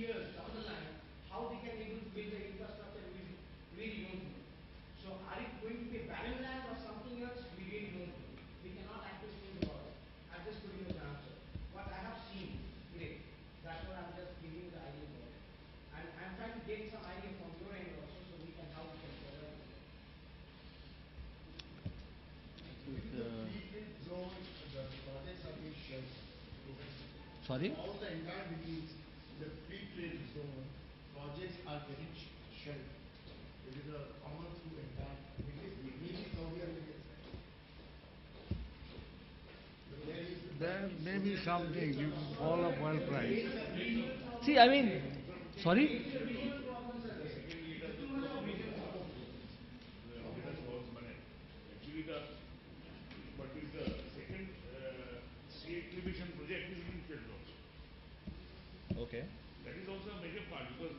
years down the line, how they can able to build the infrastructure, we really don't know. So are it going to be a barren land or something else? We really don't know. We cannot actually think about it. I'm just putting you the answer. What I have seen, great. That's what I'm just giving you the idea about it. And I'm trying to get some idea from your end also, so we can how we can further. Zone, the projects are being shelved. Sorry? All the entire Middle East, the free trade zone, projects are getting shelved. It is a common through entire Middle East, maybe Saudi Arabia. There may be something due to fall of oil price. See, I mean, sorry? Actually, but is the second sea exhibition project is being filled also. Okay. That is also a major part because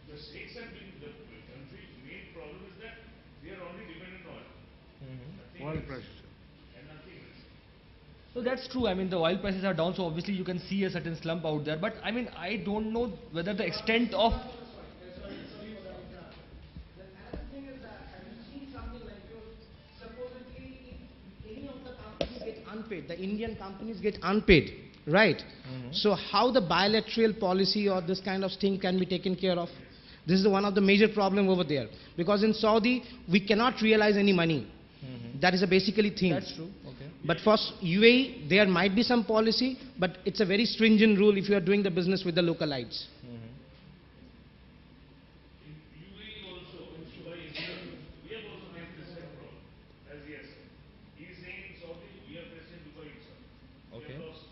the states have been, the country's main problem is that they are only dependent on oil. Nothing Oil else. prices. And nothing else. So that's true. I mean, the oil prices are down, so obviously you can see a certain slump out there. But I mean, I don't know whether the extent of. Another thing is that have you seen something like supposedly if any of the companies get unpaid, the Indian companies get unpaid, right? So how the bilateral policy or this kind of thing can be taken care of? This is one of the major problem over there because in Saudi we cannot realize any money. That is a basically thing. That's true. Okay. But for UAE, there might be some policy, but it's a very stringent rule if you are doing the business with the localites. In UAE also, in Dubai itself, we have also faced the same problem. As he has said. He is saying in Saudi, we are facing Dubai itself. We Okay. have lost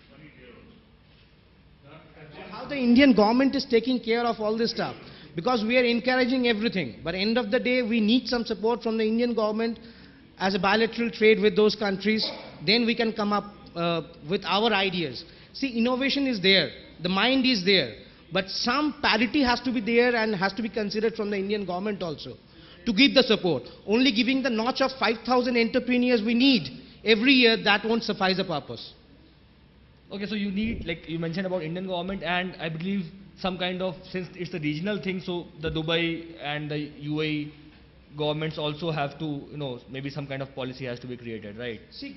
money there also. How the Indian government is taking care of all this stuff? Because we are encouraging everything, but end of the day, we need some support from the Indian government as a bilateral trade with those countries. Then we can come up with our ideas. See, innovation is there, the mind is there, but some parity has to be there and has to be considered from the Indian government also to give the support. Only giving the notch of 5,000 entrepreneurs we need every year, that won't suffice the purpose. Okay, so you need, like you mentioned about Indian government, and I believe some kind of, since it's a regional thing, so the Dubai and the UAE governments also have to, maybe some kind of policy has to be created, right? See,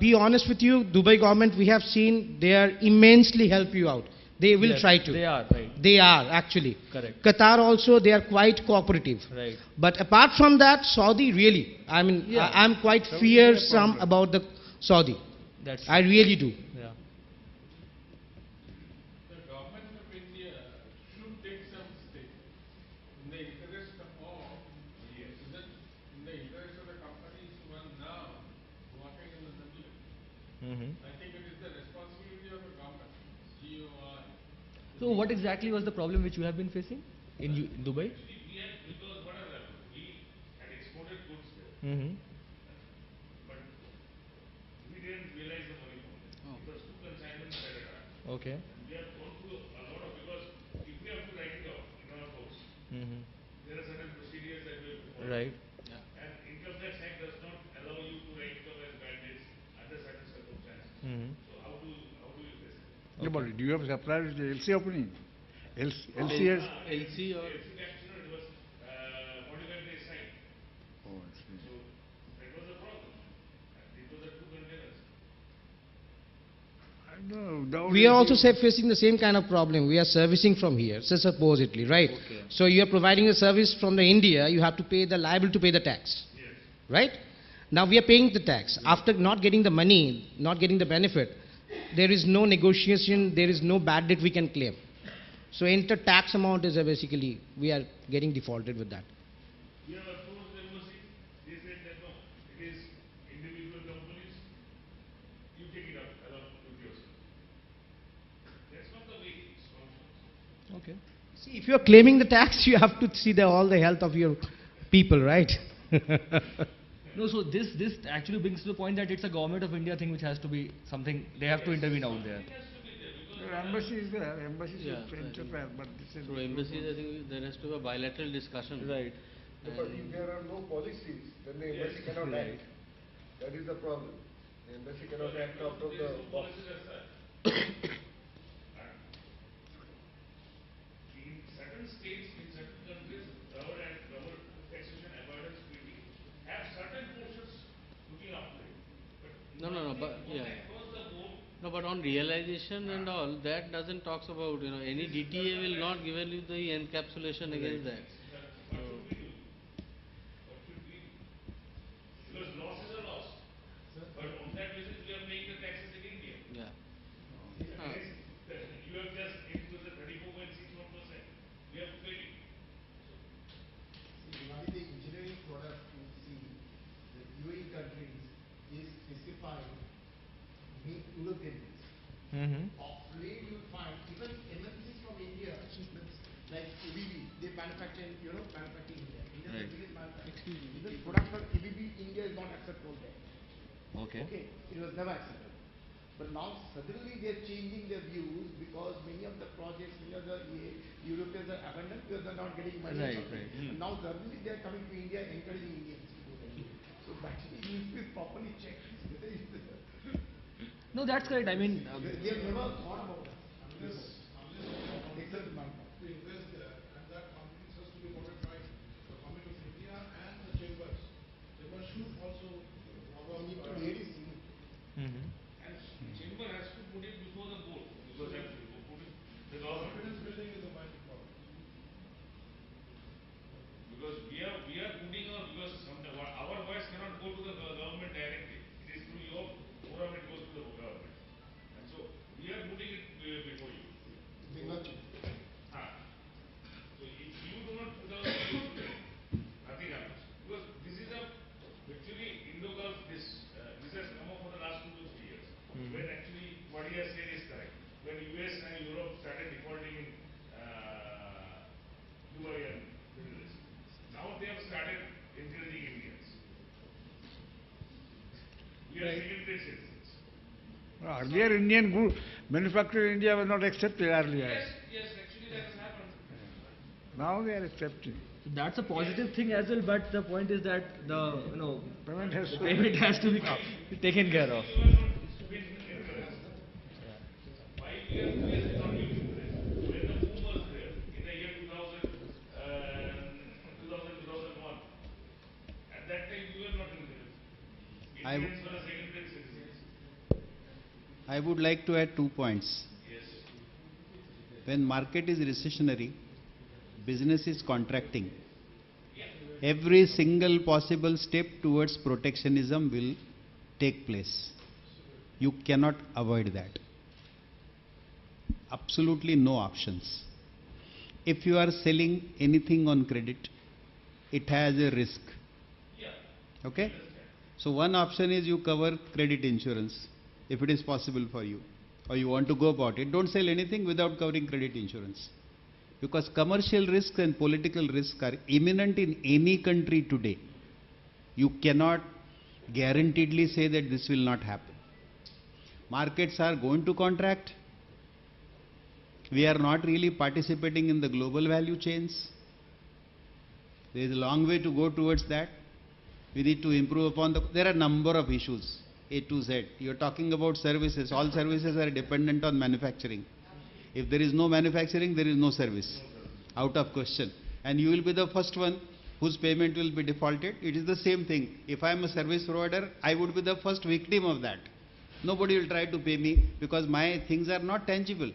be honest with you, Dubai government, we have seen they are immensely help you out. They will Yes, try to. They are, right. They are actually. Correct. Qatar also, they are quite cooperative. Right. But apart from that, Saudi really, I mean, Yeah. I'm quite fearsome about the Saudi. That's I really do. yeah. The government of India should take some step in the interest of yes, in the interest of the companies who are now working in the Middle East. I think it is the responsibility of the government, GOI. So what exactly was the problem which you have been facing in Dubai? Actually, we had, because what has happened? We had exported goods there, but we didn't realize the money from them. It was two consignments at a time. Okay. We have gone through a lot of, because if we have to write it off in our books, there are certain procedures that we have to follow. Right. And Income Tax Act does not allow you to write it off as bad debts under certain circumstances. So how do you face it? Yeah, but do you have suppliers the LC opening? LCS? LC or LC tax, it was 45 days time. Oh, I see. So that was the problem. And it was the two containers. I don't know. We are also facing the same kind of problem. We are servicing from here, so supposedly, right? Okay. So you are providing a service from the India, you have to pay liable to pay the tax. Yes. Right? Now we are paying the tax. After not getting the money, not getting the benefit, there is no negotiation, there is no bad debt we can claim. So enter tax amount is basically, we are getting defaulted with that. We have approached the embassy. They said that no, it is individual companies. You take it up along with yourself. That's not the way it's functions. Okay. See, if you are claiming the tax, you have to see all the health of your people, right? No, so this actually brings to the point that it's a government of India thing which has to be something, they have to intervene out there. Your embassy is there, embassy is Yeah, interfere, but this is... through embassies, I think there has to be a bilateral discussion. Right. But if there are no policies, then the embassy cannot act. That is the problem. Embassy cannot act out of the box. Policies as such. In certain states, in certain countries, our taxation avoidance treaty have certain portions looking after it. But No, but yeah. across the board, No, but on realization and all, that doesn't talks about, any DTA will not give you the encapsulation against that. what should we do? What should we do? Because loss is a loss. But on that basis, we are paying the taxes in India. Yeah. You have just into the 34.61%. We have to pay it. Regarding the engineering product, you see, the UAE countries is specified meet European needs. Of late you find even MNCs from India, like ABB, they manufacture in, manufacture in India. India is the biggest manufacturer. Even products from ABB, India is not acceptable there. Okay. Okay, it was never acceptable. But now suddenly they are changing their views because many of the projects, many of the Europeans are abandoned because they are not getting money. Right, from it. right. And now suddenly they are coming to India, encouraging Indians to do that. So actually you need to properly check. No, that's correct. I mean, They have never thought about that. Except the manpower. To invest there, and that companies has to be voted by the Government of India and the chambers. Chambers should also follow We need to up. really see. And chamber has to put it before the board. Because they have to put it, the government. Confidence building is a vital problem. Because we are putting our, because our voice cannot go to the government directly. It is through your forum, it goes to the government. And so we are putting it before you. They not check. So if you do not put out the voice today, nothing happens. Because this is actually Indo-Gulf, this has come up for the last 2 to 3 years. When actually what he has said is correct. When US and Europe started defaulting in Dubai and Middle East. Now they have started encouraging Indians. We are second-rate citizens. Earlier Indian good manufacturer in India was not accepted earlier. Yes, actually that has happened. Now they are accepting. that's a positive thing as well. But the point is that the Payment has to payment has to be taken care of. You are not been encouraged. 5 years, US is not used to this. When the boom was there, in the year 2000, 2001, at that time you were not encouraged. Indians were second-rate citizens. I would like to add 2 points. Yes. When market is recessionary, business is contracting. Every single possible step towards protectionism will take place. You cannot avoid that. Absolutely no options. If you are selling anything on credit, it has a risk. Okay? So one option is you cover credit insurance, if it is possible for you, or you want to go about it. Don't sell anything without covering credit insurance. Because commercial risks and political risks are imminent in any country today. You cannot guaranteedly say that this will not happen. Markets are going to contract. We are not really participating in the global value chains. There is a long way to go towards that. We need to improve upon there are a number of issues, A to Z. You are talking about services. All services are dependent on manufacturing. If there is no manufacturing, there is no service. Out of question. And you will be the first one whose payment will be defaulted. It is the same thing. If I am a service provider, I would be the first victim of that. Nobody will try to pay me because my things are not tangible.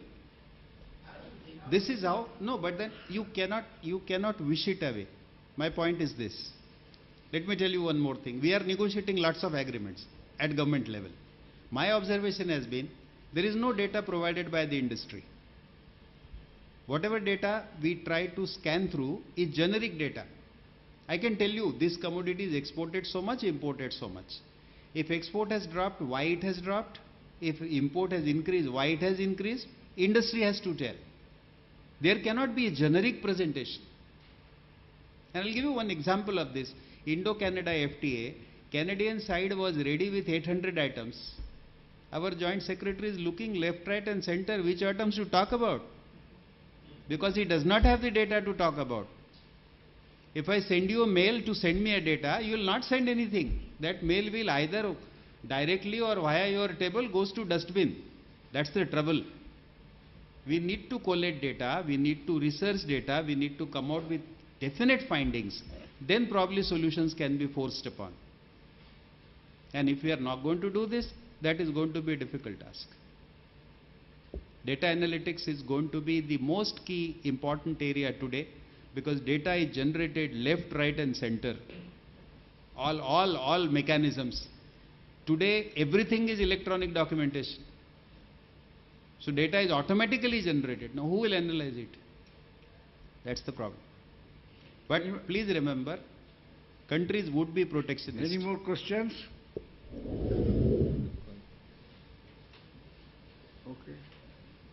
This is how, no, but then you cannot wish it away. My point is this. Let me tell you one more thing. We are negotiating lots of agreements at government level. My observation has been, there is no data provided by the industry. Whatever data we try to scan through is generic data. I can tell you this commodity is exported so much, imported so much. If export has dropped, why it has dropped? If import has increased, why it has increased? Industry has to tell. There cannot be a generic presentation. And I will give you one example of this. Indo-Canada FTA, Canadian side was ready with 800 items. Our joint secretary is looking left, right and center which items to talk about. Because he does not have the data to talk about. If I send you a mail to send me a data, you will not send anything. That mail will either directly or via your table goes to dustbin. That's the trouble. We need to collate data, we need to research data, we need to come out with definite findings. Then probably solutions can be forced upon. And if we are not going to do this, that is going to be a difficult task. Data analytics is going to be the most key important area today, because data is generated left, right and center. All mechanisms. Today everything is electronic documentation. So data is automatically generated. Now who will analyze it? That's the problem. But please remember, countries would be protectionist. Any more questions? Okay.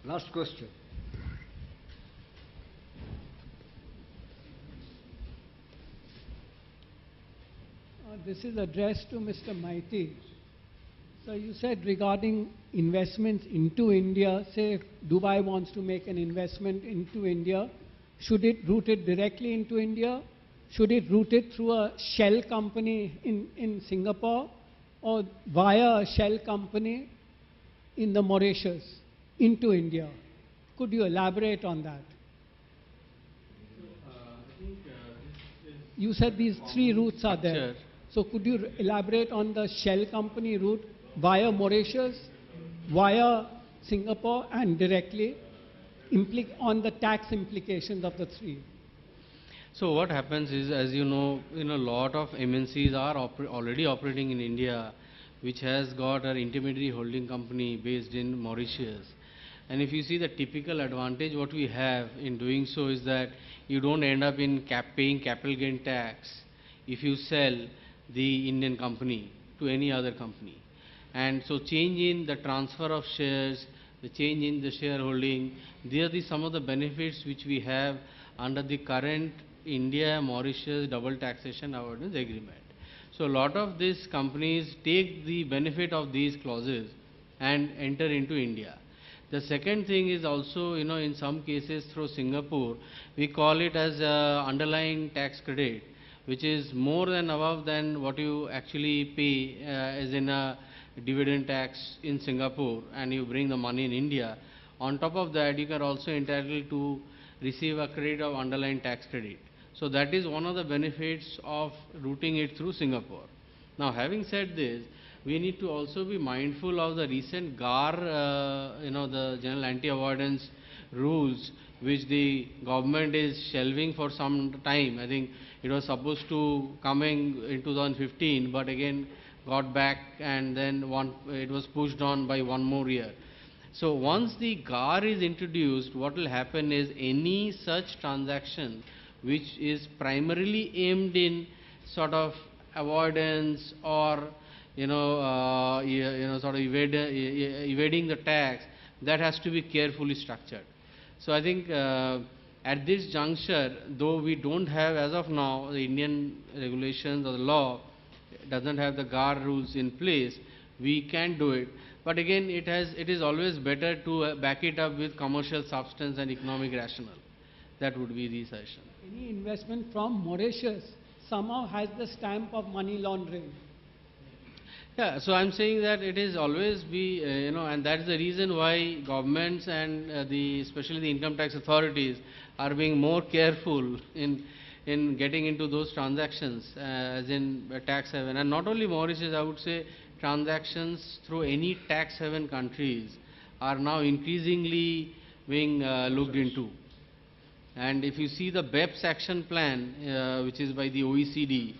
Last question. This is addressed to Mr. Maiti. So you said regarding investments into India, say if Dubai wants to make an investment into India, should it route it directly into India? Should it route it through a shell company in Singapore, or via a shell company in the Mauritius into India? Could you elaborate on that? You said these three routes are there. So could you elaborate on the shell company route via Mauritius, via Singapore and directly on the tax implications of the three? So what happens is, as you know, a lot of MNCs are already operating in India, which has got an intermediary holding company based in Mauritius. And if you see the typical advantage what we have in doing so is that you don't end up in paying capital gain tax if you sell the Indian company to any other company. And so change in the transfer of shares, the change in the shareholding, they are some of the benefits which we have under the current India-Mauritius double taxation avoidance agreement. So a lot of these companies take the benefit of these clauses and enter into India. The second thing is also, in some cases through Singapore, we call it as underlying tax credit, which is more than above than what you actually pay as in a dividend tax in Singapore, and you bring the money in India. On top of that, you are also entitled to receive a credit of underlying tax credit. So that is one of the benefits of routing it through Singapore. Now, having said this, we need to also be mindful of the recent GAR, the General Anti-Avoidance rules, which the government is shelving for some time. I think it was supposed to coming in 2015, but again got back, and then it was pushed on by one more year. So once the GAR is introduced, what will happen is any such transaction which is primarily aimed in sort of avoidance or sort of evading the tax, that has to be carefully structured. So I think at this juncture, though we don't have as of now the Indian regulations or the law doesn't have the GAR rules in place, we can do it. But again, it is always better to back it up with commercial substance and economic rationale. That would be the suggestion. Any investment from Mauritius somehow has the stamp of money laundering. Yeah, so I'm saying that it is always be, and that's the reason why governments and especially the income tax authorities are being more careful in getting into those transactions as in tax haven. And not only Mauritius, I would say transactions through any tax haven countries are now increasingly being looked into. And if you see the BEPS action plan, which is by the OECD,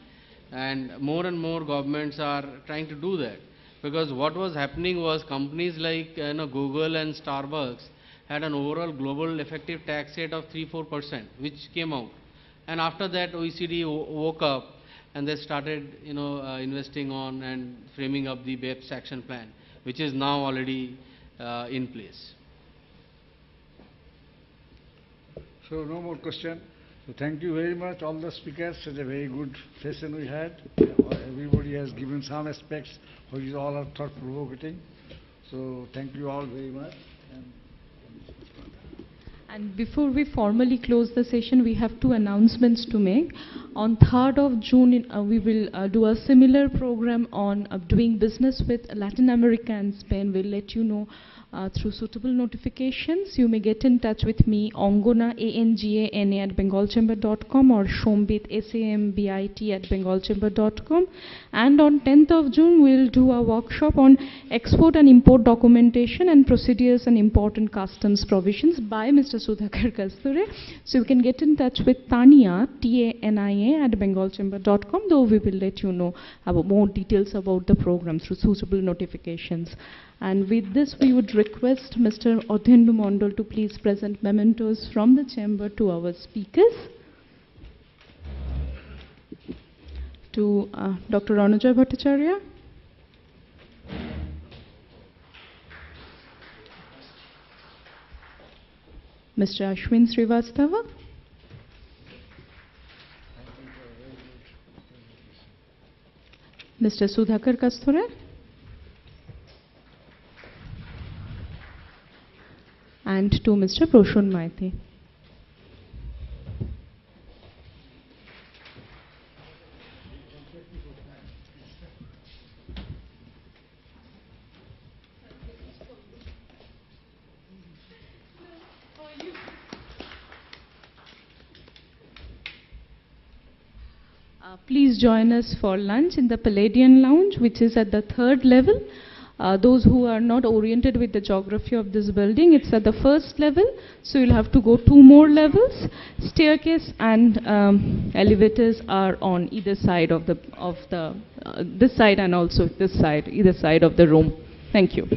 and more governments are trying to do that, because what was happening was companies like Google and Starbucks had an overall global effective tax rate of 3-4%, which came out, and after that OECD woke up and they started investing on and framing up the BEPS action plan, which is now already in place. So no more question. So thank you very much, all the speakers. Such a very good session we had. Everybody has given some aspects which all are thought-provoking. So thank you all very much. And before we formally close the session, we have two announcements to make. On 3rd of June, we will do a similar program on doing business with Latin America and Spain. We'll let you know through suitable notifications. You may get in touch with me, Angana, ANGANA @bengalchamber.com or Shombit, SAMBIT @bengalchamber.com. And on 10th of June, we'll do a workshop on export and import documentation and procedures and important customs provisions by Mr. Sudhakar Kasture. So you can get in touch with Tania, TANIA @bengalchamber.com, though we will let you know about more details about the program through suitable notifications. And with this, we would request Mr. Odhendu Mondal to please present mementos from the chamber to our speakers. To Dr. Ronojoy Bhattacharya. Mr. Ashwin Srivastava. Mr. Sudhakar Kasture. And to Mr. Proshun Maiti. Please join us for lunch in the Palladian Lounge, which is at the 3rd level. Those who are not oriented with the geography of this building, it's at the 1st level, so you'll have to go 2 more levels. Staircase and elevators are on either side of the this side and also this side, either side of the room. Thank you.